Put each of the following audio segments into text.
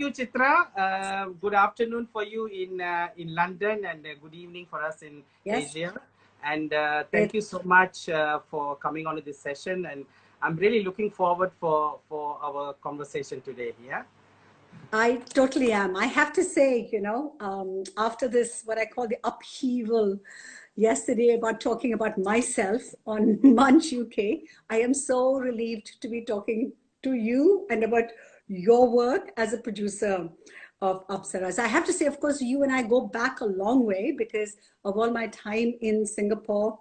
you, Chithra. Good afternoon for you in London, and good evening for us in Asia. And thank you so much for coming on to this session. And I'm really looking forward for our conversation today. Yeah. I totally am. I have to say, after this, what I call the upheaval yesterday about talking about myself on Munch UK, I am so relieved to be talking to you and about your work as a producer of Apsaras. I have to say, of course, you and I go back a long way because of all my time in Singapore,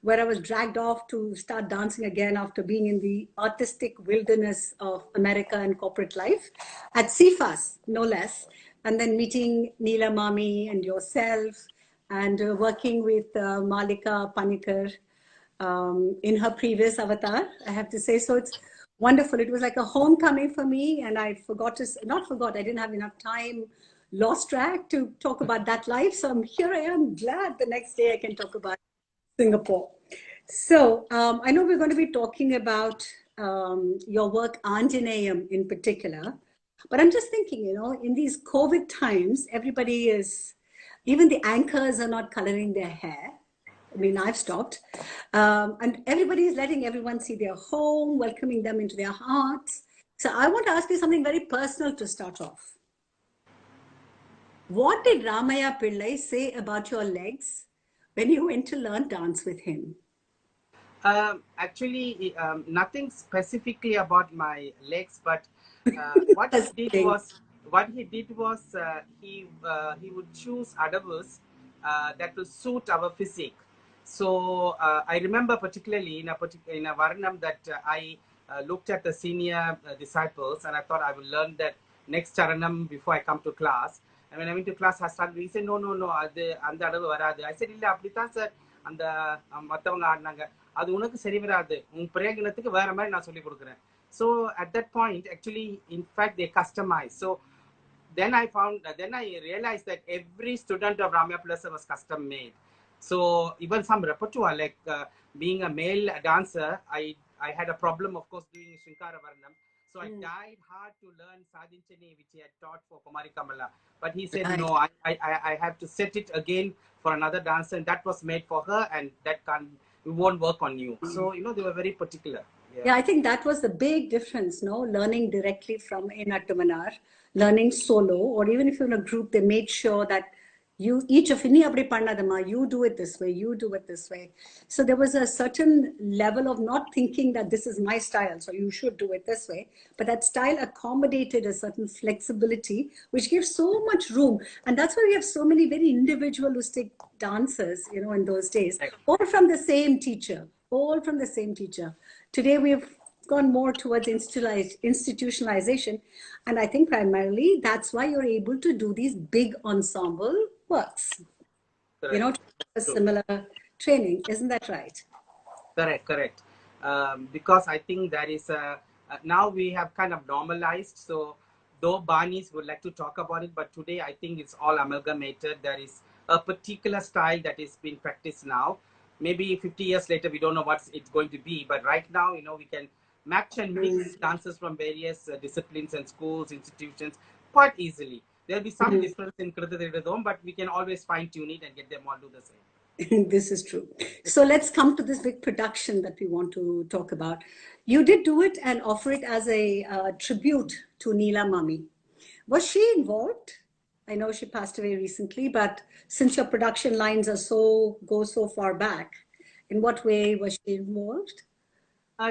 where I was dragged off to start dancing again after being in the artistic wilderness of America and corporate life at CFAS, no less. And then meeting Neela Mami and yourself and working with Malika Panikar in her previous avatar, I have to say. So it's wonderful. It was like a homecoming for me, and I I didn't have enough time, lost track to talk about that life. So here I am, glad the next day I can talk about Singapore. So I know we're going to be talking about your work, Anjaneyam in particular, but I'm just thinking, in these COVID times, everybody is, even the anchors are not coloring their hair. I mean, I've stopped. And everybody is letting everyone see their home, welcoming them into their hearts. So I want to ask you something very personal to start off. What did Ramaya Pillai say about your legs when you went to learn dance with him? Actually, nothing specifically about my legs, but what he did was he would choose adavus that will suit our physique. So I remember particularly in a Varnam that I looked at the senior disciples and I thought I will learn that next charanam before I come to class. And when I went to class, I started, he said, no, I said, illa appadithaan sir, and மத்தவங்க ஆடுனாங்க அது உனக்கு சரி வராது உன் பிரயோகனத்துக்கு வேற மாதிரி நான் சொல்லி கொடுக்குறேன். So at that point, actually, in fact, they customized. So then I realized that every student of Ramaya Plus was custom made. So even some repertoire, like being a male dancer, I had a problem, of course, doing Shinkara Varnam. So I died hard to learn Sadinchani, which he had taught for Kumari Kamala. But he said, no, I have to set it again for another dancer, and that was made for her, and that won't work on you. So, they were very particular. Yeah, I think that was the big difference, learning directly from a Nattamanar, learning solo, or even if you're in a group, they made sure that you do it this way, you do it this way. So there was a certain level of not thinking that this is my style, so you should do it this way. But that style accommodated a certain flexibility, which gives so much room. And that's why we have so many very individualistic dancers, in those days, all from the same teacher. Today we have gone more towards institutionalization. And I think primarily that's why you're able to do these big ensemble works. Correct. A similar training. Isn't that right? Correct. Because I think that is, now we have kind of normalized. So though Banis would like to talk about it, but today I think it's all amalgamated. There is a particular style that is being practiced now. Maybe 50 years later, we don't know what it's going to be. But right now, we can match and mix dancers from various disciplines and schools, institutions quite easily. There'll be some difference in Kritadridadom, but we can always fine-tune it and get them all to do the same. This is true. So let's come to this big production that we want to talk about. You did do it and offer it as a tribute to Neela Mami. Was she involved? I know she passed away recently, but since your production lines go so far back, in what way was she involved?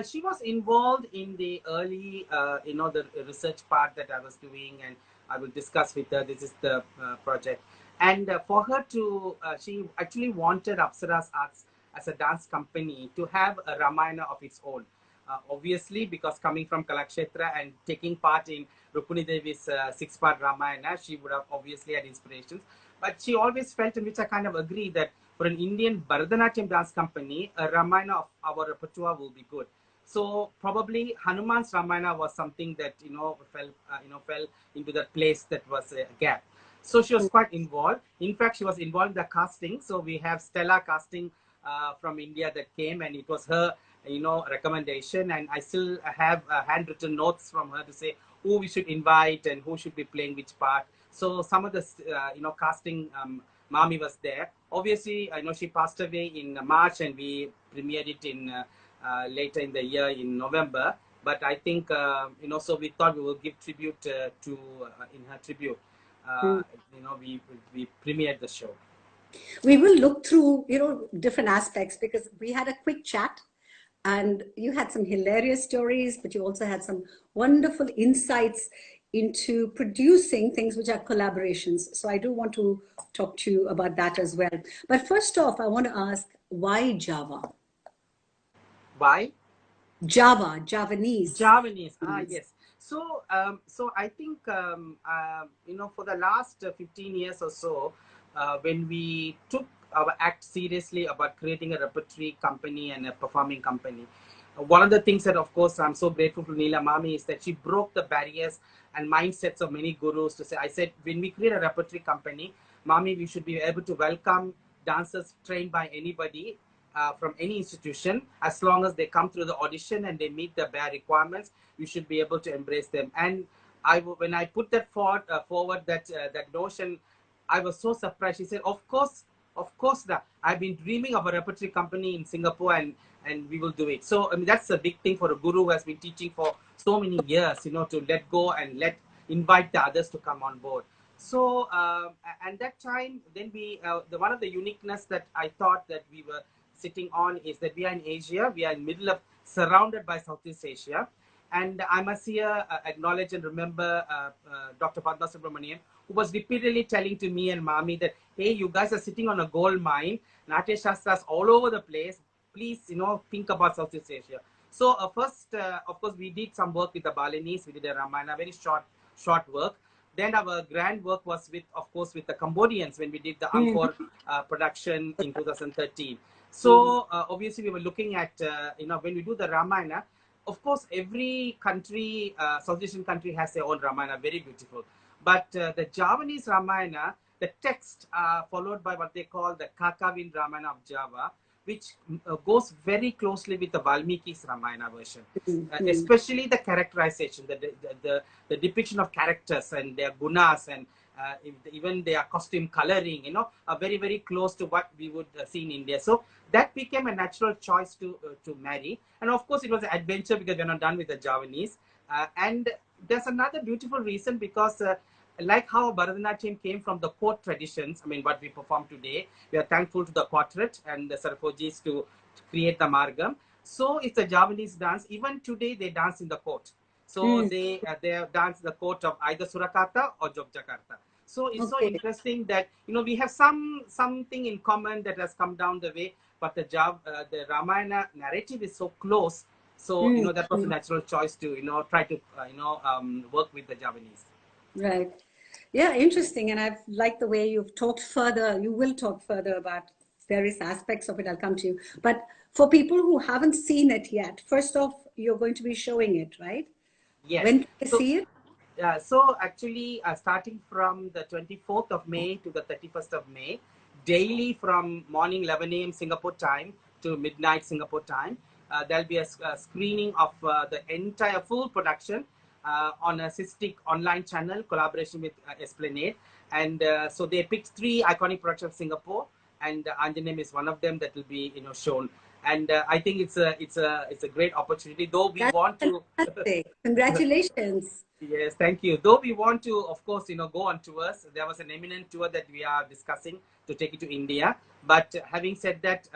She was involved in the early, the research part that I was doing, and I will discuss with her. This is the project. And for her to, she actually wanted Apsara's Arts as a dance company to have a Ramayana of its own. Obviously, because coming from Kalakshetra and taking part in Rukmini Devi's 6-part Ramayana, she would have obviously had inspirations. But she always felt, in which I kind of agree, that for an Indian Bharatanatyam dance company, a Ramayana of our repertoire will be good. So probably Hanumans Ramayana was something that fell into that place that was a gap. So she was quite involved. In fact, she was involved in the casting. So we have Stella casting from India that came, and it was her recommendation, and I still have handwritten notes from her to say who we should invite and who should be playing which part. So some of the casting, Mami was there. Obviously, I know she passed away in March, and we premiered it in later in the year in November. But I think so we thought we will give tribute to in her tribute. We premiered the show. We will look through, different aspects, because we had a quick chat and you had some hilarious stories, but you also had some wonderful insights into producing things which are collaborations. So I do want to talk to you about that as well. But first off, I want to ask, why Java? Why? Java, Javanese. Javanese, yes. So, I think, for the last 15 years or so, when we took our act seriously about creating a repertory company and a performing company, one of the things that, of course, I'm so grateful to Neela Mami is that she broke the barriers and mindsets of many gurus to say, I said, when we create a repertory company, Mami, we should be able to welcome dancers trained by anybody from any institution, as long as they come through the audition and they meet the bare requirements, we should be able to embrace them. And when I put that forward, that notion, I was so surprised. She said, of course, I've been dreaming of a repertory company in Singapore, and we will do it. So, I mean, that's a big thing for a guru who has been teaching for so many years, to let go and invite the others to come on board. So, and that time, then one of the uniqueness that I thought that we were sitting on is that we are in Asia, we are in middle of, surrounded by Southeast Asia. And I must here acknowledge and remember Dr. Padma Subramanian, who was repeatedly telling to me and Mami that, hey, you guys are sitting on a gold mine, Natya Shastras all over the place, please, think about Southeast Asia. So first, of course, we did some work with the Balinese, we did a Ramayana, very short work. Then our grand work was with the Cambodians when we did the Angkor production in 2013. So obviously we were looking at, when we do the Ramayana, of course, every country, South Asian country has their own Ramayana, very beautiful. But the Javanese Ramayana, the text followed by what they call the Kakavin Ramayana of Java, which goes very closely with the Valmiki's Ramayana version, especially the characterization, the depiction of characters and their gunas and even their costume coloring, are very, very close to what we would see in India. So that became a natural choice to marry. And of course, it was an adventure because we're not done with the Javanese. And there's another beautiful reason because like how Bharatanatyam came from the court traditions, I mean, what we perform today, we are thankful to the quartet and the Sarfojis to create the Margam. So it's a Javanese dance. Even today, they dance in the court. So they dance the court of either Surakarta or Jogjakarta. So it's so interesting that, we have something in common that has come down the way, but the Ramayana narrative is so close. So, that was a natural choice to, try to, work with the Javanese. Right. Yeah, interesting. And I've liked the way you've talked further. You will talk further about various aspects of it. I'll come to you. But for people who haven't seen it yet, first off, you're going to be showing it, right? Yes. When can they see it? So actually, starting from the 24th of May to the 31st of May, daily from morning 11 a.m. Singapore time to midnight Singapore time, there'll be a screening of the entire full production on a Cystic online channel, collaboration with Esplanade. And so they picked 3 iconic productions of Singapore, and Anjaneyam is one of them that will be shown. And I think it's a great opportunity, though we want to. Congratulations. Yes, thank you. Though we want to, of course, go on tours. There was an imminent tour that we are discussing to take it to India. But having said that,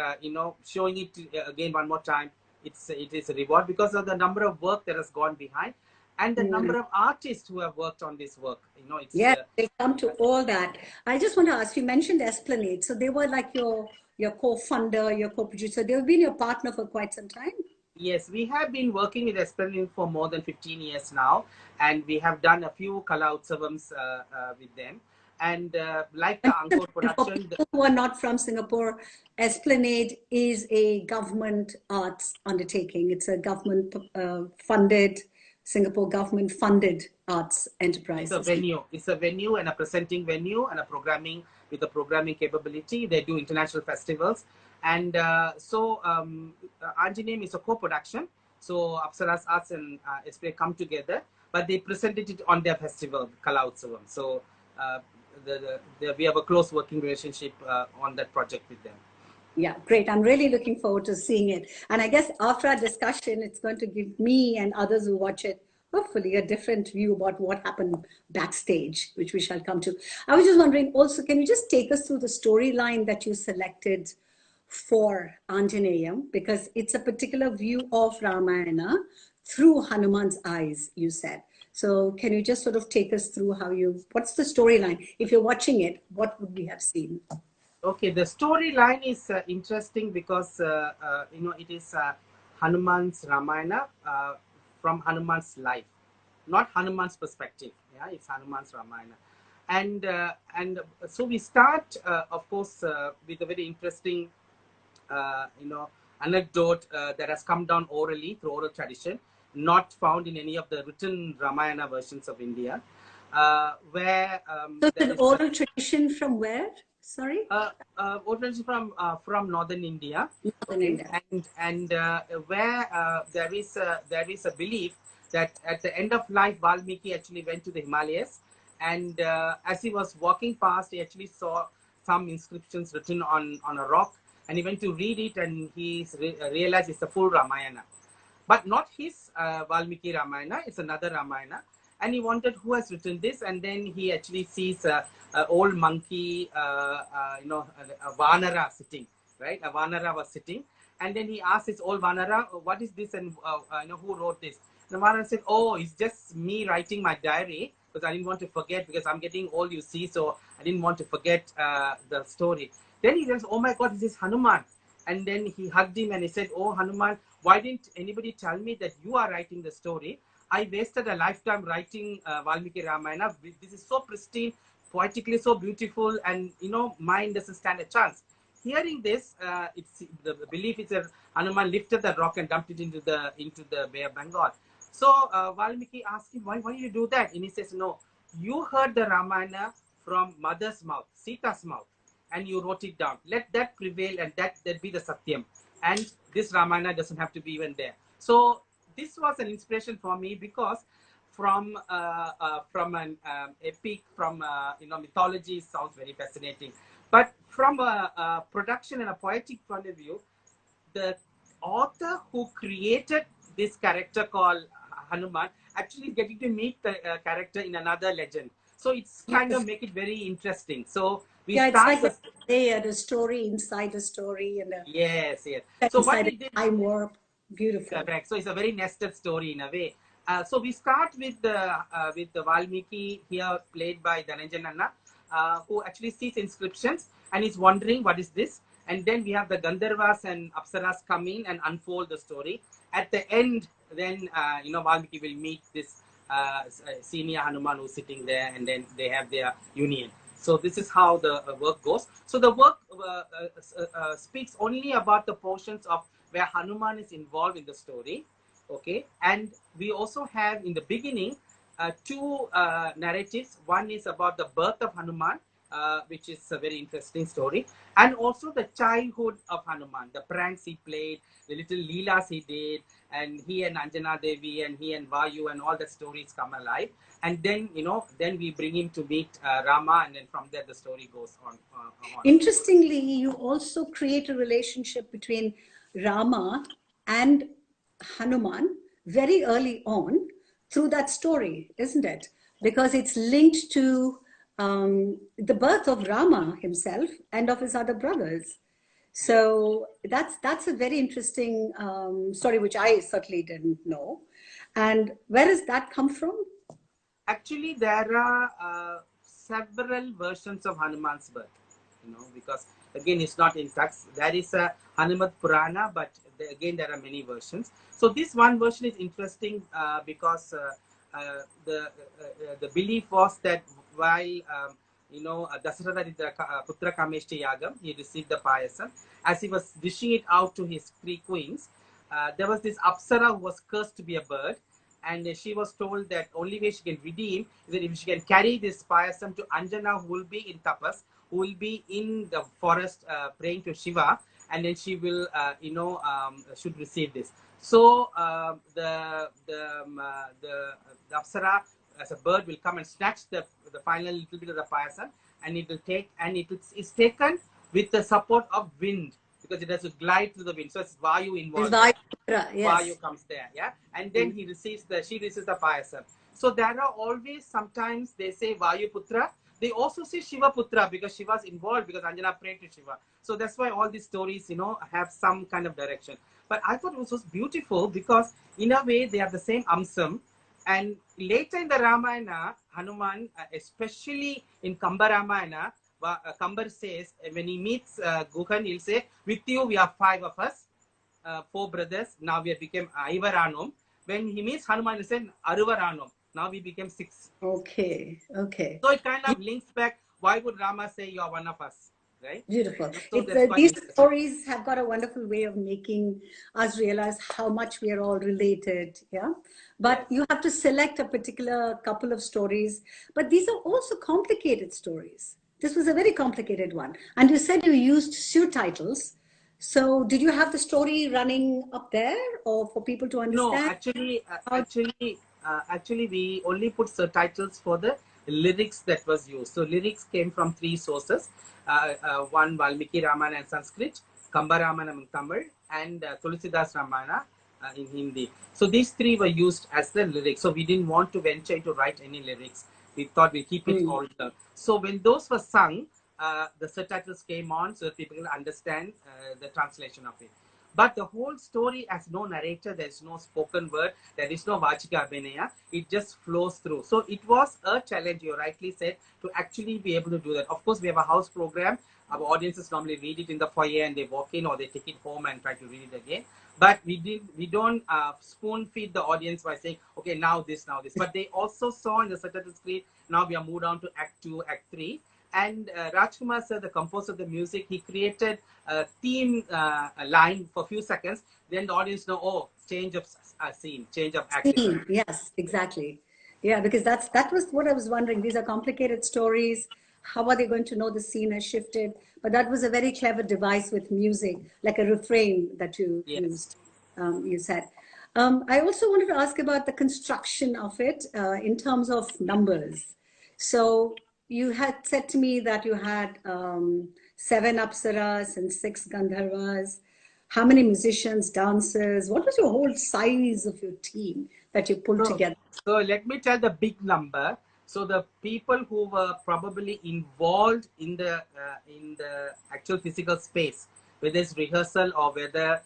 showing it again one more time, it is a reward because of the number of work that has gone behind and the number of artists who have worked on this work. Yes, they come to all that. I just want to ask, you mentioned Esplanade. So they were like your co-funder, your co-producer. They've been your partner for quite some time. Yes, we have been working with Esplanade for more than 15 years now, and we have done a few Kala Utsavams with them. And like the Angkor production... For people who are not from Singapore, Esplanade is a government arts undertaking. It's a government-funded, Singapore government-funded arts enterprise. It's a venue and a presenting venue and a programming with a programming capability. They do international festivals. And Anjaneyam is a co-production. So Apsaras Arts and Esplanade come together, but they presented it on their festival, Kala Utsavam. So we have a close working relationship on that project with them. Yeah, great. I'm really looking forward to seeing it. And I guess after our discussion, it's going to give me and others who watch it, hopefully, a different view about what happened backstage, which we shall come to. I was just wondering also, can you just take us through the storyline that you selected for Anjaneyam? Because it's a particular view of Ramayana through Hanuman's eyes, you said. So can you just sort of take us through what's the storyline? If you're watching it, what would we have seen? Okay, the storyline is interesting because it is Hanuman's Ramayana from Hanuman's life, not Hanuman's perspective. Yeah, it's Hanuman's Ramayana, and so we start, of course, with a very interesting, anecdote that has come down orally through oral tradition, not found in any of the written Ramayana versions of India, where so it's an oral tradition from where? Sorry, originally from northern India, Northern India. and where there is a belief that at the end of life, Valmiki actually went to the Himalayas, and as he was walking past, he actually saw some inscriptions written on a rock, and he went to read it, and he realized it's the full Ramayana, but not his Valmiki Ramayana. It's another Ramayana. And he wondered who has written this, and then he actually sees an old monkey, a Vanara sitting, right? A Vanara was sitting, and then he asked this old Vanara, "What is this?" And who wrote this? And the Vanara said, "Oh, it's just me writing my diary because I didn't want to forget, because I'm getting old, you see, so I didn't want to forget the story." Then he says, "Oh my God, this is Hanuman." And then he hugged him and he said, "Oh Hanuman, why didn't anybody tell me that you are writing the story? I wasted a lifetime writing Valmiki Ramayana. This is so pristine, poetically so beautiful, and mine doesn't stand a chance." Hearing this, it's the belief is that Hanuman lifted the rock and dumped it into the Bay of Bengal. So Valmiki asked him, "Why do you do that?" And he says, "No, you heard the Ramayana from mother's mouth, Sita's mouth, and you wrote it down. Let that prevail, and that be the Satyam. And this Ramayana doesn't have to be even there." So this was an inspiration for me, because from an epic, from mythology sounds very fascinating, but from a production and a poetic point of view, the author who created this character called Hanuman actually getting to meet the character in another legend. So it's kind of make it very interesting. So we start it's like the story inside the story, and yes. So what we did, time warp. Beautiful. Correct. So it's a very nested story in a way. So we start with the Valmiki here, played by Dhananjan, who actually sees inscriptions and is wondering what is this. And then we have the Gandharvas and Apsaras come in and unfold the story. At the end, then Valmiki will meet this senior Hanuman who's sitting there, and then they have their union. So this is how the work goes. So the work speaks only about the portions of where Hanuman is involved in the story, okay? And we also have in the beginning two narratives. One is about the birth of Hanuman, which is a very interesting story, and also the childhood of Hanuman, the pranks he played, the little leelas he did, and he and Anjana Devi and he and Vayu and all the stories come alive. And then, then we bring him to meet Rama, and then from there the story goes on. Interestingly, you also create a relationship between Rama and Hanuman very early on through that story, isn't it? Because it's linked to the birth of Rama himself and of his other brothers. So that's a very interesting story, which I certainly didn't know. And where does that come from? Actually, there are several versions of Hanuman's birth, because again, it's not in text. There is a Hanumat Purana, but again, there are many versions. So this one version is interesting because the belief was that while Dasharatha did the Putra Kameshti Yagam, he received the payasam. As he was dishing it out to his 3 queens, there was this Apsara who was cursed to be a bird, and she was told that only way she can redeem is that if she can carry this payasam to Anjana, who will be in tapas, who will be in the forest praying to Shiva, and then she will, should receive this. So the Apsara as a bird will come and snatch the final little bit of the payasam, and it will take, and it's taken with the support of wind, because it has to glide through the wind. So it's Vayu involved. Yes. Vayu comes there, yeah, and then she receives the payasam. So there are always, sometimes they say Vayu Putra. They also say Shiva Putra because Shiva's involved, because Anjana prayed to Shiva. So that's why all these stories, have some kind of direction. But I thought it was beautiful because in a way they have the same amsam. And later in the Ramayana, Hanuman, especially in Kamba Ramayana, Kambar says, when he meets Guhan, he'll say, with you we are 5 of us, 4 brothers. Now we have become Aivaranum. When he meets Hanuman, he said, Aruvaranum. Now we became 6. Okay. So it kind of links back. Why would Rama say you are one of us? Right? Beautiful. So These stories have got a wonderful way of making us realize how much we are all related. Yeah. But you have to select a particular couple of stories. But these are also complicated stories. This was a very complicated one. And you said you used subtitles. So did you have the story running up there, or for people to understand? No, actually, we only put subtitles for the lyrics that was used. So lyrics came from 3 sources. One, Valmiki Ramayana in Sanskrit, Kamba Ramayana in Tamil, and Tulsidas Ramayana in Hindi. So these 3 were used as the lyrics. So we didn't want to venture to write any lyrics. We thought we'd keep it all done. So when those were sung, the subtitles came on so that people can understand the translation of it. But the whole story has no narrator, there's no spoken word, there is no Vachika Abhinaya, it just flows through. So it was a challenge, you rightly said, to actually be able to do that. Of course, we have a house program. Our audiences normally read it in the foyer and they walk in, or they take it home and try to read it again. But we don't spoon feed the audience by saying, okay, now this. But they also saw in the subtitle screen, now we are moved on to Act 2, Act 3. And Rajkumar sir, the composer of the music, he created a theme line for a few seconds. Then the audience know, oh, change of scene, change of action. Yes, exactly. Yeah, because that was what I was wondering. These are complicated stories. How are they going to know the scene has shifted? But that was a very clever device with music, like a refrain that you used, you said. I also wanted to ask about the construction of it in terms of numbers. So you had said to me that you had 7 Apsaras and 6 Gandharvas. How many musicians, dancers? What was your whole size of your team that you pulled together? So let me tell the big number. So the people who were probably involved in the actual physical space, whether it's rehearsal or whether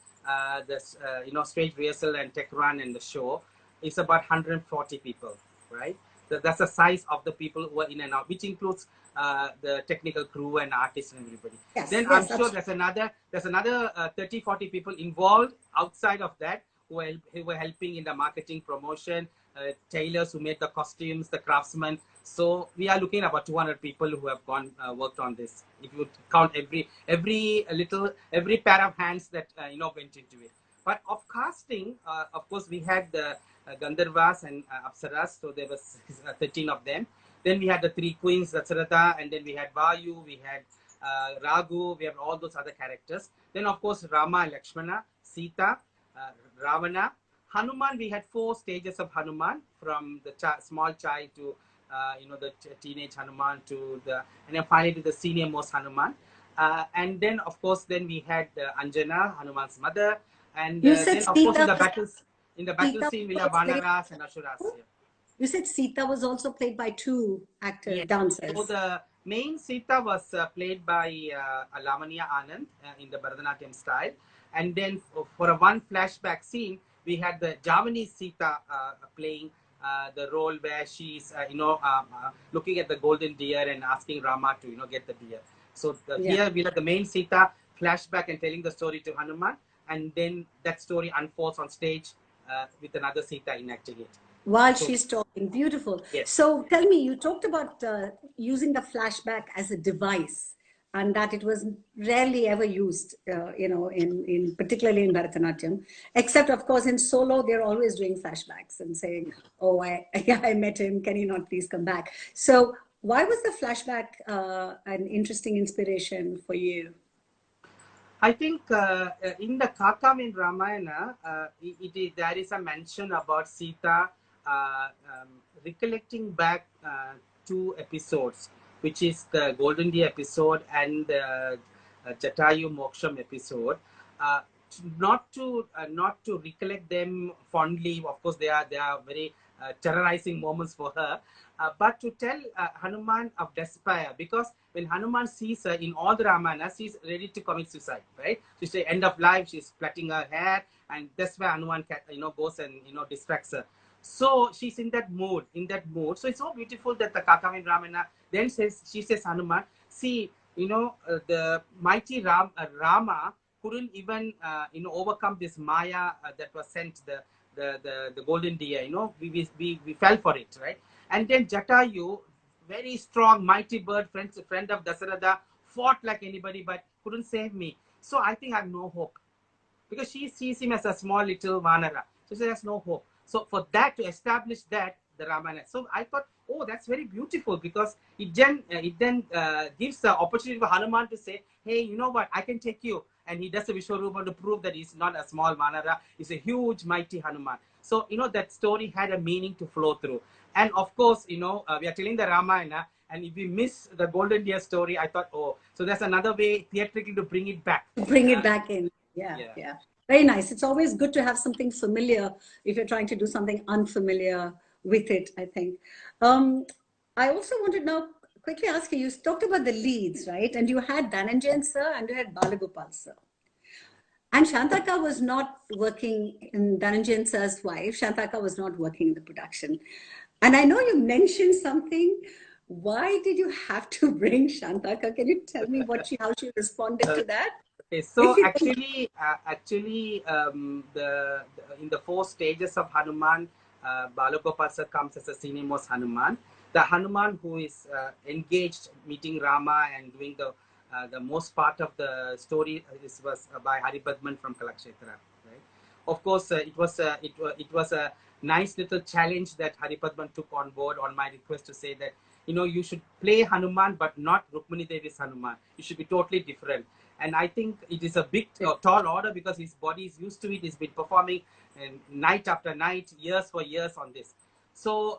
stage rehearsal and tech run and the show, is about 140 people, right? So that's the size of the people who are in and out, which includes the technical crew and artists and everybody. Then I'm sure there's another 30-40 people involved outside of that who were helping in the marketing, promotion, tailors who made the costumes, the craftsmen. So we are looking at about 200 people who have worked on this. If you count every pair of hands that went into it. But of casting, of course, we had the Gandharvas and Apsaras, so there was 13 of them. Then we had the 3 queens, Dasaratha, and then we had Vayu, we had Raghu, we have all those other characters. Then, of course, Rama and Lakshmana, Sita, Ravana. Hanuman, we had 4 stages of Hanuman, from the small child to the teenage Hanuman and then finally to the senior most Hanuman. And then, of course, then we had Anjana, Hanuman's mother, and then, of course, in the battle scene, we have Vanaras and Asuras. Yeah. You said Sita was also played by 2 actors, dancers. So the main Sita was played by Lavanya Anand in the Bharatanatyam style. And then for a one flashback scene, we had the Javanese Sita playing the role where she's, looking at the golden deer and asking Rama to, get the deer. So here we have the main Sita flashback and telling the story to Hanuman. And then that story unfolds on stage with another Sita enacting it. While she's talking, beautiful. Yes. So tell me, you talked about using the flashback as a device, and that it was rarely ever used, in particularly in Bharatanatyam, except of course in solo, they're always doing flashbacks and saying, oh, I met him, can he not please come back? So why was the flashback an interesting inspiration for you? I think in the Kakamin Ramayana, there is a mention about Sita recollecting back two episodes, which is the Golden Deer episode and the Jatayu Moksham episode. Uh, not to recollect them fondly. Of course, they are very terrorizing moments for her, but to tell Hanuman of despair, because when Hanuman sees her in all the Ramayana, she's ready to commit suicide, right? She's the end of life, she's plaiting her hair, and that's where Hanuman goes and distracts her. So she's in that mood, So it's so beautiful that the Kakamin Ramayana then she says Hanuman, see, the mighty Rama couldn't even overcome this Maya that was sent, the golden deer. We fell for it, right? And then Jatayu, very strong, mighty bird, friend of Dasaratha, fought like anybody, but couldn't save me. So I think I have no hope, because she sees him as a small little Vanara. So there's no hope. So for that, to establish that, the Ramayana. So I thought, oh, that's very beautiful, because it then gives the opportunity for Hanuman to say, hey, you know what, I can take you. And he does a Vishwarupa to prove that he's not a small Vanara, he's a huge, mighty Hanuman. So, that story had a meaning to flow through. And of course, we are telling the Ramayana, and if we miss the Golden Deer story, I thought, oh, so that's another way theatrically to bring it back. Bring it back in. Yeah. Very nice. It's always good to have something familiar if you're trying to do something unfamiliar with it, I think. I also want to now quickly ask you talked about the leads, right? And you had Dhananjayan sir and you had Balagopal sir. And Shantaka was not working in Dhananjayan sir's wife. Shantaka was not working in the production. And I know you mentioned something. Why did you have to bring Shantaka? Can you tell me how she responded to that? Okay, so actually, in the 4 stages of Hanuman, Balagopal sir comes as a senior most Hanuman. The Hanuman who is engaged meeting Rama and doing the most part of the story was by Haribadman from Kalakshetra. Right? Of course, it was a nice little challenge that Haripadman took on board on my request to say that you should play Hanuman but not Rukmini Devi's Hanuman. You should be totally different. And I think it is a big, tall order, because his body is used to it. He's been performing night after night, years for years on this. So,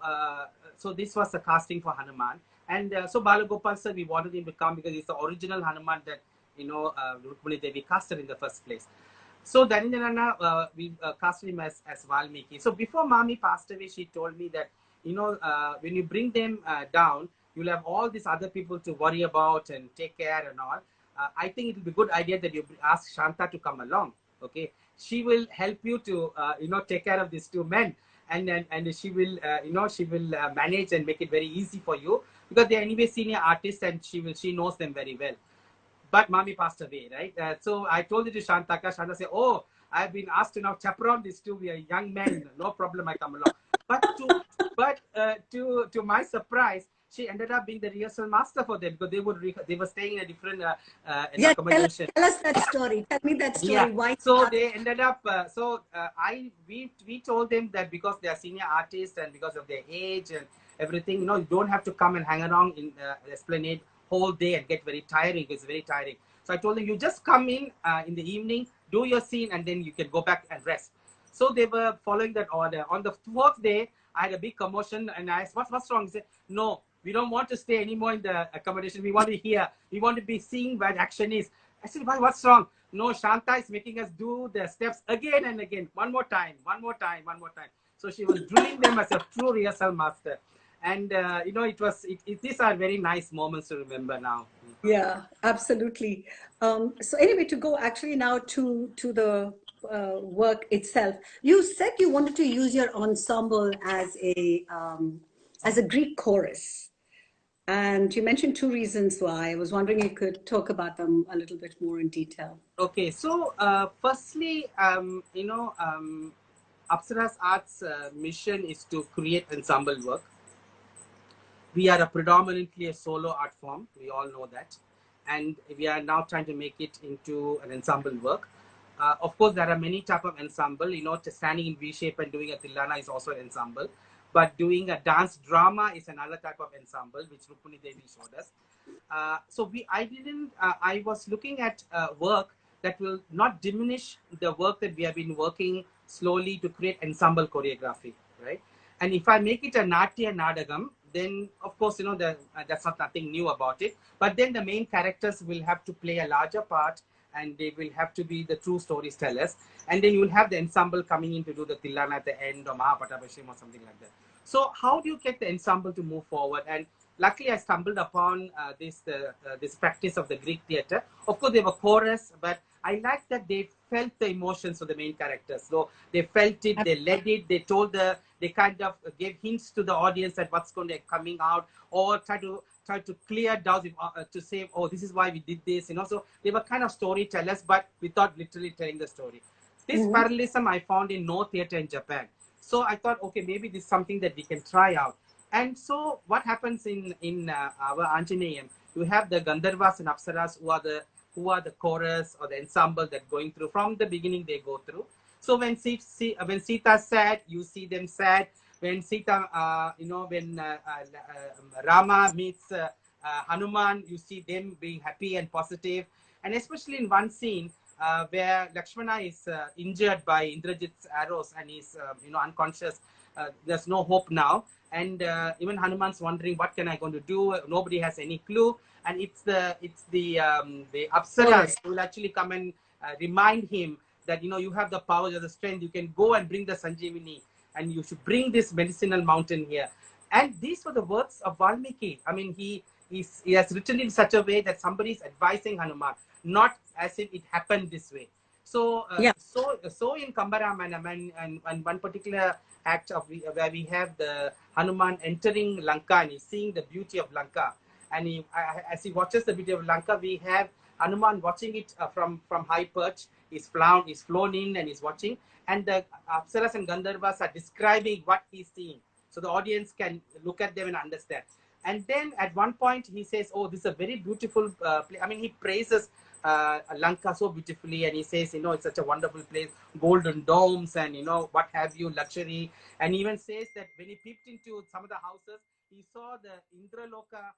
so this was the casting for Hanuman. And so Balagopal sir, we wanted him to come because he's the original Hanuman that, Rukmini Devi casted in the first place. So Dhananjana, we casted him as Valmiki. So before Mami passed away, she told me that, when you bring them down, you'll have all these other people to worry about and take care and all. I think it will be a good idea that you ask Shanta to come along. Okay, she will help you to take care of these 2 men, and she will manage and make it very easy for you, because they are anyway senior artists and she knows them very well. But Mami passed away, right? So I told it to Shantaka. Shanta said, "Oh, I've been asked to now chaperone these 2. We are young men. No problem, I come along." But to my surprise, she ended up being the rehearsal master for them, because they were staying in a different accommodation. Tell us that story. Tell me that story. Yeah. Why? So they ended up. We told them that because they are senior artists and because of their age and everything, you don't have to come and hang around in Esplanade whole day and get very tiring. It's very tiring. So I told them, you just come in the evening, do your scene, and then you can go back and rest. So they were following that order. On the 4th day, I had a big commotion, and I asked, what's wrong? He said, no, we don't want to stay anymore in the accommodation. We want to hear. We want to be seeing where the action is. I said, why? What's wrong? No, Shanta is making us do the steps again and again. One more time. So she was drilling them as a true rehearsal master. And, these are very nice moments to remember now. Yeah, absolutely. So anyway, to go actually now to the work itself, you said you wanted to use your ensemble as a Greek chorus. And you mentioned 2 reasons why. I was wondering if you could talk about them a little bit more in detail. Okay, so firstly, Apsara's Arts mission is to create ensemble work. We are predominantly a solo art form. We all know that. And we are now trying to make it into an ensemble work. Of course, there are many types of ensemble. Standing in V shape and doing a Tilana is also an ensemble. But doing a dance drama is another type of ensemble, which Rukmini Devi showed us. I was looking at work that will not diminish the work that we have been working slowly to create ensemble choreography, right? And if I make it a Natya Nadagam, then of course, that's not nothing new about it. But then the main characters will have to play a larger part, and they will have to be the true storytellers. And then you will have the ensemble coming in to do the Tilana at the end, or Mahapatabhishekam or something like that. So how do you get the ensemble to move forward? And luckily, I stumbled upon this practice of the Greek theater. Of course, they were chorus, but I like that they felt the emotions of the main characters. So they felt it, they led it, they kind of gave hints to the audience that what's going to be coming out, or try to clear doubts to say, oh, this is why we did this. So they were kind of storytellers, but without literally telling the story. This parallelism I found in no theater in Japan. So I thought, okay, maybe this is something that we can try out. And so what happens in our Anjaneyam, you have the Gandharvas and Apsaras who are the chorus or the ensemble that going through. From the beginning, they go through. So when Sita's sad, you see them sad. When when Rama meets Hanuman, you see them being happy and positive. And especially in one scene where Lakshmana is injured by Indrajit's arrows and he's unconscious. There's no hope now. And even Hanuman's wondering, what can I going to do? Nobody has any clue. And it's the Apsaras who will actually come and remind him that, you have the power, you have the strength, you can go and bring the Sanjeevani, and you should bring this medicinal mountain here. And these were the words of Valmiki. I mean, he has written in such a way that somebody is advising Hanuman, not as if it happened this way. So, so in Kumbaramanam and one particular act of where we have the Hanuman entering Lanka and he's seeing the beauty of Lanka. And as he watches the beauty of Lanka, we have Hanuman watching it from high perch. He's flown in and he's watching. And the Apsaras and Gandharvas are describing what he's seeing. So the audience can look at them and understand. And then at one point he says, oh, this is a very beautiful place. I mean, he praises Lanka so beautifully, and he says, it's such a wonderful place, golden domes and, what have you, luxury. And he even says that when he peeped into some of the houses, he saw the Indraloka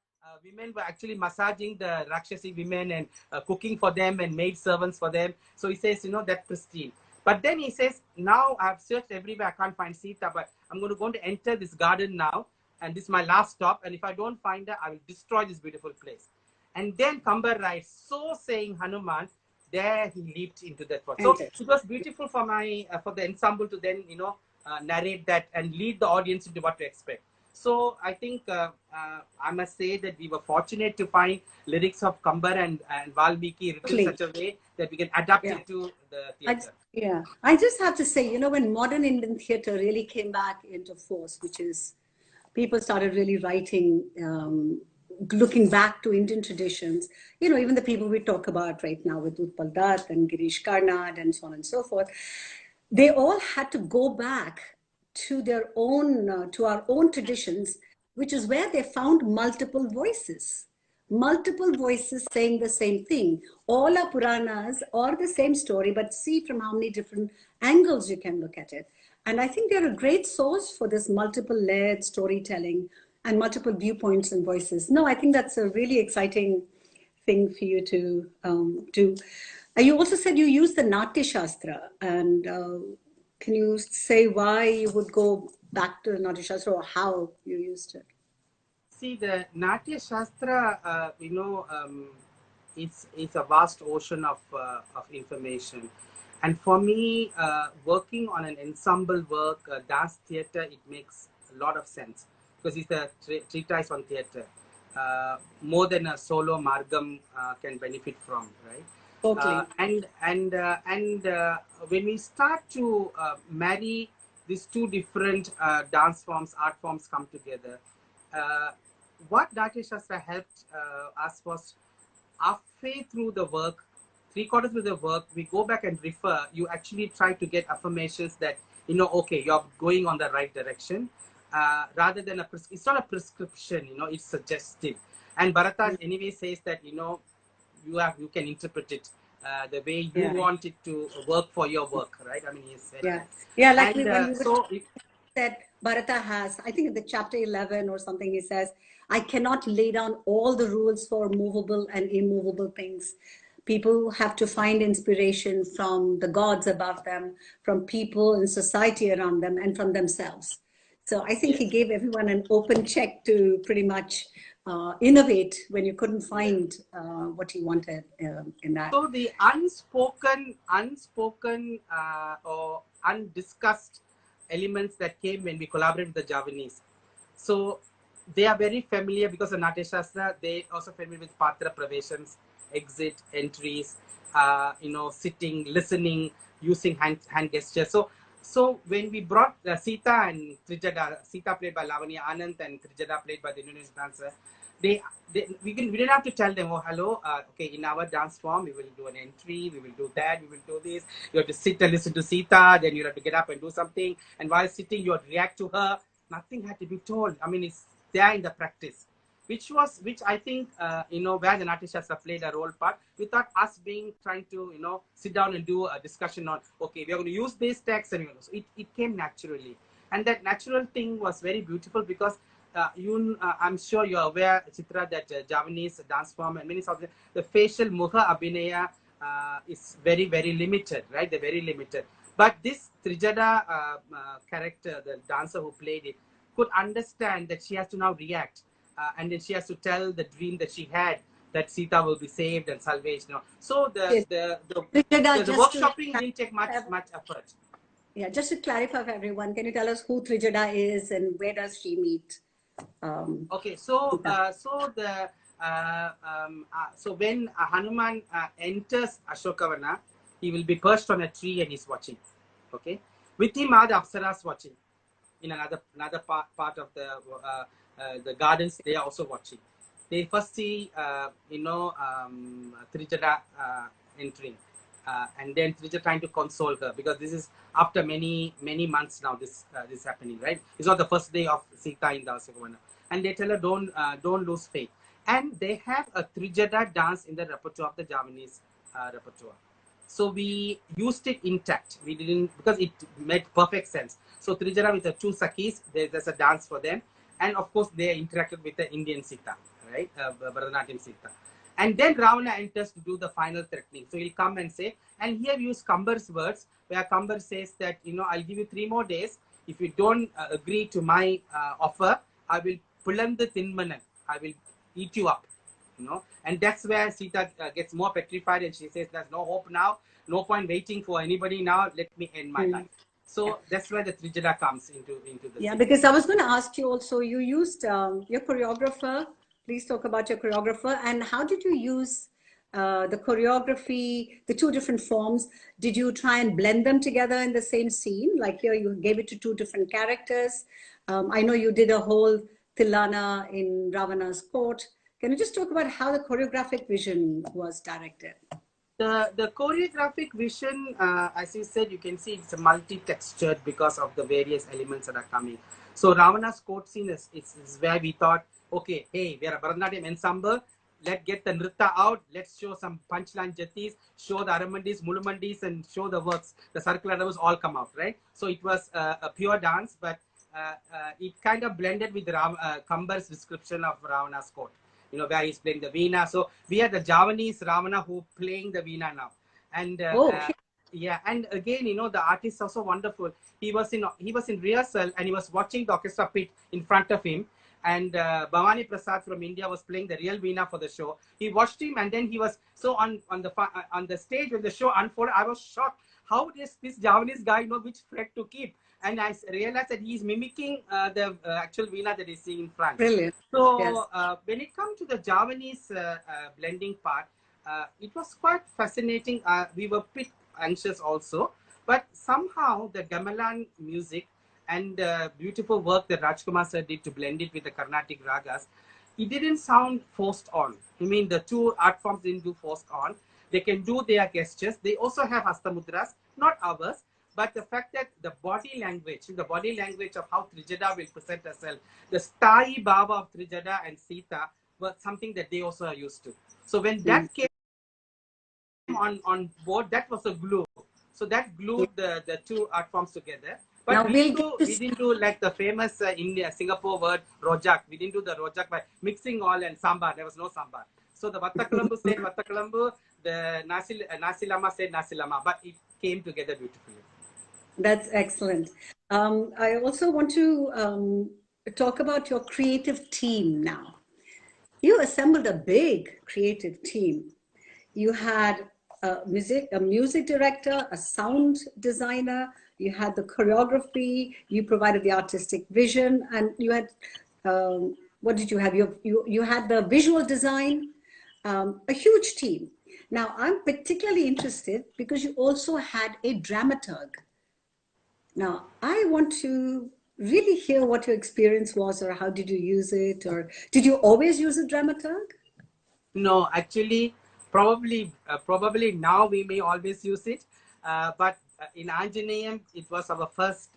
women were actually massaging the Rakshasi women and cooking for them and maid servants for them. So he says, that's pristine. But then he says, now I've searched everywhere, I can't find Sita, but I'm going to enter this garden now, and this is my last stop. And if I don't find her, I will destroy this beautiful place. And then Kambar writes, so saying Hanuman, there he leaped into that world. So it was beautiful for the ensemble to then, narrate that and lead the audience into what to expect. So I think I must say that we were fortunate to find lyrics of Kambar and Valmiki written in such a way that we can adapt it to the theatre. I just have to say, when modern Indian theatre really came back into force, which is people started really writing, looking back to Indian traditions, even the people we talk about right now with Utpal Dutt and Girish Karnad and so on and so forth, they all had to go back to their own, to our own traditions, which is where they found multiple voices saying the same thing. All our Puranas are the same story, but see from how many different angles you can look at it. And I think they're a great source for this multiple layered storytelling and multiple viewpoints and voices. No, I think that's a really exciting thing for you to do. You also said you use the Natya Shastra, and can you say why you would go back to the Natya Shastra or how you used it? See, the Natya Shastra, it's a vast ocean of information. And for me, working on an ensemble work, dance theatre, it makes a lot of sense because it's a treatise on theatre. More than a solo Margam can benefit from, right? Totally. And when we start to marry these two different dance forms, art forms come together, what Natya Shastra helped us was halfway through the work, 3/4 through the work, we go back and refer. You actually try to get affirmations that, okay, you're going on the right direction. Rather than it's not a prescription, it's suggestive. And Bharata anyway says that, you can interpret it the way you want it to work for your work, right? I mean, he said like when we said Bharata has, I think in the chapter 11 or something, he says, I cannot lay down all the rules for movable and immovable things, People have to find inspiration from the gods above them, from people in society around them, and from themselves. So I think he gave everyone an open check to pretty much innovate when you couldn't find what you wanted in that. So the unspoken or undiscussed elements that came when we collaborated with the Javanese. So they are very familiar because of Natya Shastra. They also familiar with Patra Praveshams, exit, entries, sitting, listening, using hand gestures. So when we brought Sita and Trijada, Sita played by Lavanya Anand and Trijada played by the Indonesian dancer, we didn't have to tell them, oh, hello, okay, in our dance form, we will do an entry, we will do that, we will do this. You have to sit and listen to Sita, then you have to get up and do something. And while sitting, you have to react to her. Nothing had to be told. I mean, it's there in the practice, which I think, where the Natya Shastra played a role part, without us trying to, sit down and do a discussion on, okay, we are going to use this text. And so it came naturally. And that natural thing was very beautiful because I'm sure you're aware, Chithra, that Javanese dance form and many of the facial mukha abhinaya is very, very limited, right? They're very limited. But this Trijada character, the dancer who played it, could understand that she has to now react. And then she has to tell the dream that she had, that Sita will be saved and salvaged. So the workshopping didn't take much effort. Yeah, just to clarify for everyone, can you tell us who Trijada is and where does she meet? Okay, so when Hanuman enters Ashokavana, he will be perched on a tree and he's watching. Okay, with him are the Apsaras watching. In another part of the gardens, they are also watching. They first see Trijada entering, and then Trijada trying to console her, because this is after many months now. This happening, right? It's not the first day of Sita in the Ashokavana. And they tell her, don't lose faith. And they have a Trijada dance in the repertoire of the Javanese repertoire. So we used it intact. We didn't, because it made perfect sense. So Trijada with the two Sakis, there's a dance for them. And of course, they interacted with the Indian Sita, right? Bharatanatyam Sita. And then Ravana enters to do the final threatening. So he'll come and say, and here we use Kambar's words, where Kambar says that, I'll give you 3 more days. If you don't agree to my offer, I will pulandu tinmanan. I will eat you up. And that's where Sita gets more petrified, and she says, there's no hope now, no point waiting for anybody now, let me end my life. So that's where the Trijada comes into the Yeah, scene. because I was going to ask you also, you used your choreographer. Please talk about your choreographer, and how did you use the choreography, the 2 different forms? Did you try and blend them together in the same scene? Like here, you gave it to 2 different characters. I know you did a whole Tilana in Ravana's court. Can you just talk about how the choreographic vision was directed? The choreographic vision, as you said, you can see it's a multi-textured because of the various elements that are coming. So Ravana's court scene is where we thought, okay, hey, we are a Bharatanatyam ensemble. Let's get the nritta out. Let's show some punchline jatis, show the Aramandis, Mulumandis, and show the works. The circular numbers all come out, right? So it was a pure dance, but it kind of blended with Kambar's description of Ravana's court. Where he's playing the veena. So we had the Javanese Ravana who playing the veena now. And yeah, and again, the artist is also wonderful. He was in rehearsal and he was watching the orchestra pit in front of him. And Bhavani Prasad from India was playing the real veena for the show. He watched him, and then he was on the stage when the show unfolded. I was shocked. How does this Javanese guy know which fret to keep? And I realized that he's mimicking the actual veena that he's seeing in front. Brilliant. So Yes. when it comes to the Javanese blending part, it was quite fascinating. We were a bit anxious also, but somehow the gamelan music and beautiful work that Rajkumar sir did to blend it with the Carnatic ragas, it didn't sound forced on. I mean, the 2 art forms didn't do forced on. They can do their gestures. They also have hastamudras, not ours. But the fact that the body language of how Trijada will present herself, the Sthayi Bhava of Trijada and Sita was something that they also are used to. So when that came on board, that was a glue. So that glued the 2 art forms together. But Now we didn't do like the famous Singapore word rojak. We didn't do the rojak by mixing all and sambar. There was no sambar. So the Vattakalambu said Vattakalambu, the Nasilama said Nasilama, but it came together beautifully. That's excellent. I also want to talk about your creative team now. You assembled a big creative team. You had a music director, a sound designer, you had the choreography, you provided the artistic vision, and you had, what did you have? You had the visual design, a huge team. Now, I'm particularly interested because you also had a dramaturg. Now, I want to really hear what your experience was, or how did you use it, or did you always use a dramaturg? No, actually, probably now we may always use it, but in Anjaneyam, it was our first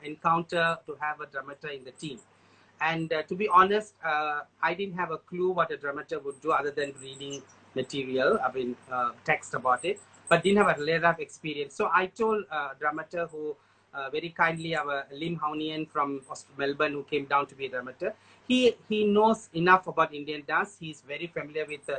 encounter to have a dramaturg in the team. And to be honest, I didn't have a clue what a dramaturg would do other than reading material, text about it, but didn't have a layer of experience. So I told dramaturg who very kindly, our Lim Haunian from Melbourne, who came down to be a dramaturg. He knows enough about Indian dance. He's very familiar with